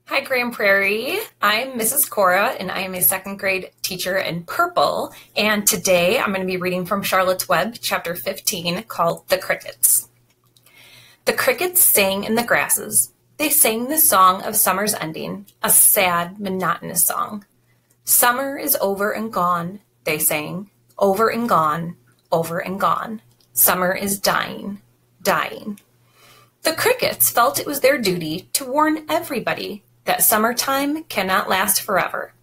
Hi, Grand Prairie. I'm Mrs. Cora, and I am a second grade teacher in Purple. And today I'm going to be reading from Charlotte's Web, chapter 15, called The Crickets. The crickets sang in the grasses. They sang the song of summer's ending, a sad, monotonous song. Summer is over and gone, they sang, over and gone, over and gone. Summer is dying, dying. The crickets felt it was their duty to warn everybody that summertime cannot last forever.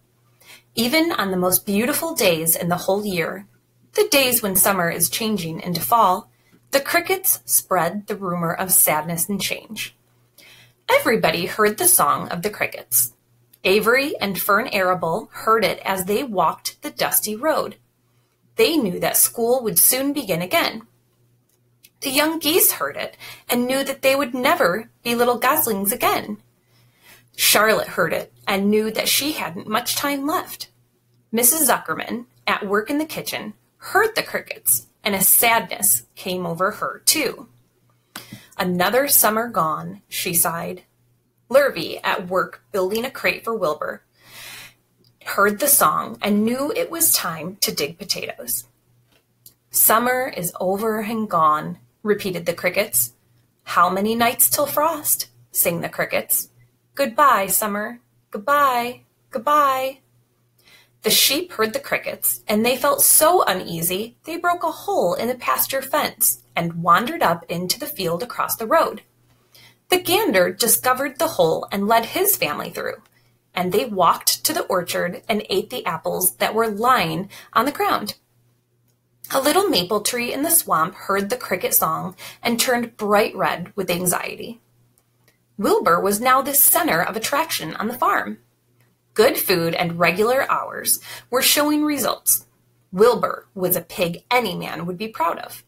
Even on the most beautiful days in the whole year, the days when summer is changing into fall, the crickets spread the rumor of sadness and change. Everybody heard the song of the crickets. Avery and Fern Arable heard it as they walked the dusty road. They knew that school would soon begin again. The young geese heard it and knew that they would never be little goslings again. Charlotte heard it and knew that she hadn't much time left. Mrs. Zuckerman, at work in the kitchen, heard the crickets, and a sadness came over her, too. Another summer gone, she sighed. Lurvy, at work building a crate for Wilbur, heard the song and knew it was time to dig potatoes. Summer is over and gone, repeated the crickets. How many nights till frost? Sang the crickets. Goodbye, summer. Goodbye. Goodbye. The sheep heard the crickets, and they felt so uneasy they broke a hole in the pasture fence and wandered up into the field across the road. The gander discovered the hole and led his family through, and they walked to the orchard and ate the apples that were lying on the ground. A little maple tree in the swamp heard the cricket song and turned bright red with anxiety. Wilbur was now the center of attraction on the farm. Good food and regular hours were showing results. Wilbur was a pig any man would be proud of.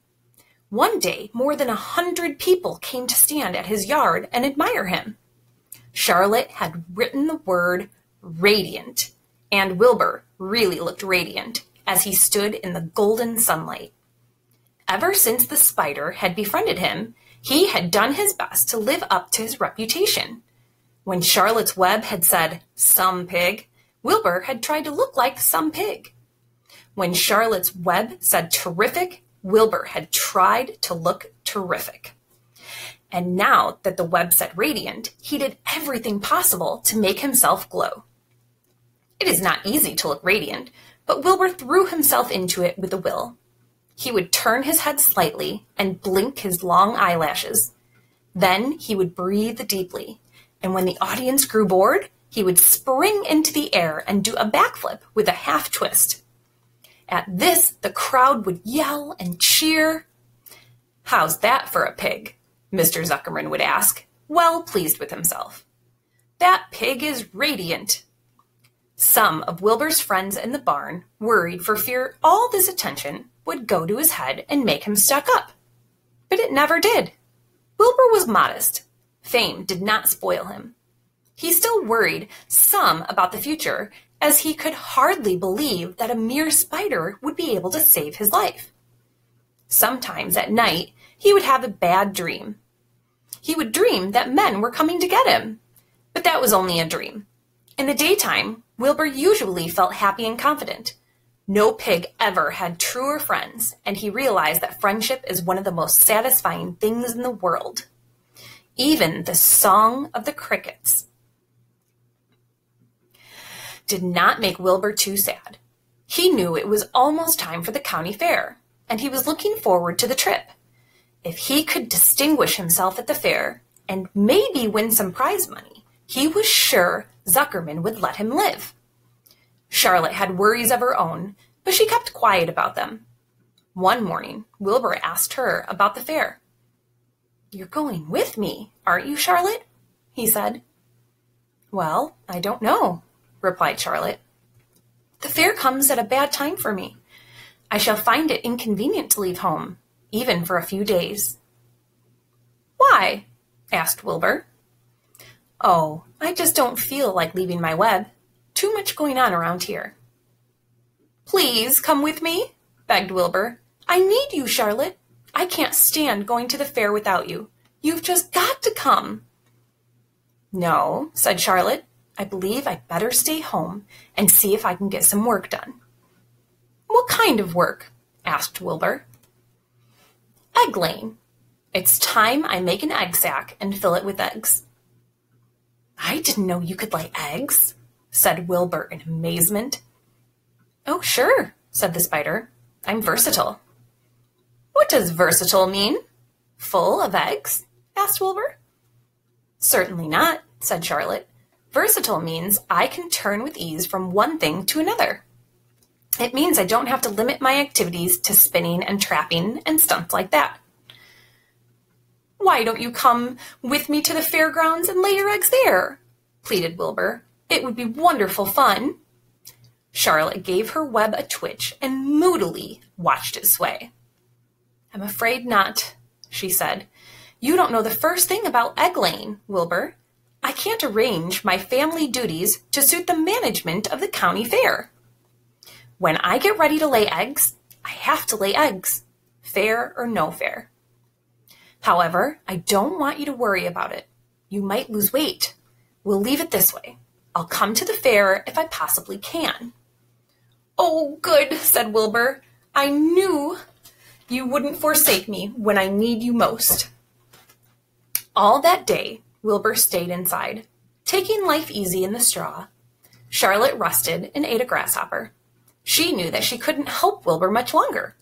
One day, more than 100 people came to stand at his yard and admire him. Charlotte had written the word radiant, and Wilbur really looked radiant as he stood in the golden sunlight. Ever since the spider had befriended him, he had done his best to live up to his reputation. When Charlotte's Web had said, "some pig," Wilbur had tried to look like some pig. When Charlotte's Web said terrific, Wilbur had tried to look terrific. And now that the web said radiant, he did everything possible to make himself glow. It is not easy to look radiant, but Wilbur threw himself into it with a will. He would turn his head slightly and blink his long eyelashes. Then he would breathe deeply, and when the audience grew bored, he would spring into the air and do a backflip with a half twist. At this, the crowd would yell and cheer. "How's that for a pig?" Mr. Zuckerman would ask, well pleased with himself. "That pig is radiant." Some of Wilbur's friends in the barn worried for fear all this attention would go to his head and make him stuck up. But it never did. Wilbur was modest. Fame did not spoil him. He still worried some about the future, as he could hardly believe that a mere spider would be able to save his life. Sometimes at night, he would have a bad dream. He would dream that men were coming to get him, but that was only a dream. In the daytime, Wilbur usually felt happy and confident. No pig ever had truer friends, and he realized that friendship is one of the most satisfying things in the world. Even the song of the crickets did not make Wilbur too sad. He knew it was almost time for the county fair, and he was looking forward to the trip. If he could distinguish himself at the fair and maybe win some prize money, he was sure Zuckerman would let him live. Charlotte had worries of her own, but she kept quiet about them. One morning, Wilbur asked her about the fair. "You're going with me, aren't you, Charlotte?" he said. "Well, I don't know," replied Charlotte. "The fair comes at a bad time for me. I shall find it inconvenient to leave home, even for a few days." "Why?" asked Wilbur. "Oh, I just don't feel like leaving my web. Too much going on around here." "Please come with me," begged Wilbur. "I need you, Charlotte. I can't stand going to the fair without you. You've just got to come." "No," said Charlotte. I believe I'd better stay home and see if I can get some work done." "What kind of work?" asked Wilbur. "Egg laying. It's time I make an egg sack and fill it with eggs." "I didn't know you could lay eggs," said Wilbur in amazement. "Oh, sure," said the spider. "I'm versatile." "What does versatile mean? Full of eggs?" asked Wilbur. "Certainly not," said Charlotte. "Versatile means I can turn with ease from one thing to another. It means I don't have to limit my activities to spinning and trapping and stunts like that." "Why don't you come with me to the fairgrounds and lay your eggs there?" pleaded Wilbur. "It would be wonderful fun." Charlotte gave her web a twitch and moodily watched it sway. "I'm afraid not," she said. "You don't know the first thing about egg laying, Wilbur. I can't arrange my family duties to suit the management of the county fair. When I get ready to lay eggs, I have to lay eggs, fair or no fair. However, I don't want you to worry about it. You might lose weight. We'll leave it this way. I'll come to the fair if I possibly can." "Oh, good," said Wilbur. "I knew you wouldn't forsake me when I need you most." All that day, Wilbur stayed inside, taking life easy in the straw. Charlotte rested and ate a grasshopper. She knew that she couldn't help Wilbur much longer.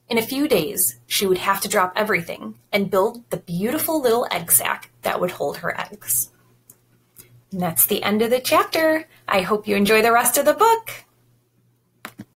In a few days, she would have to drop everything and build the beautiful little egg sack that would hold her eggs. And that's the end of the chapter. I hope you enjoy the rest of the book.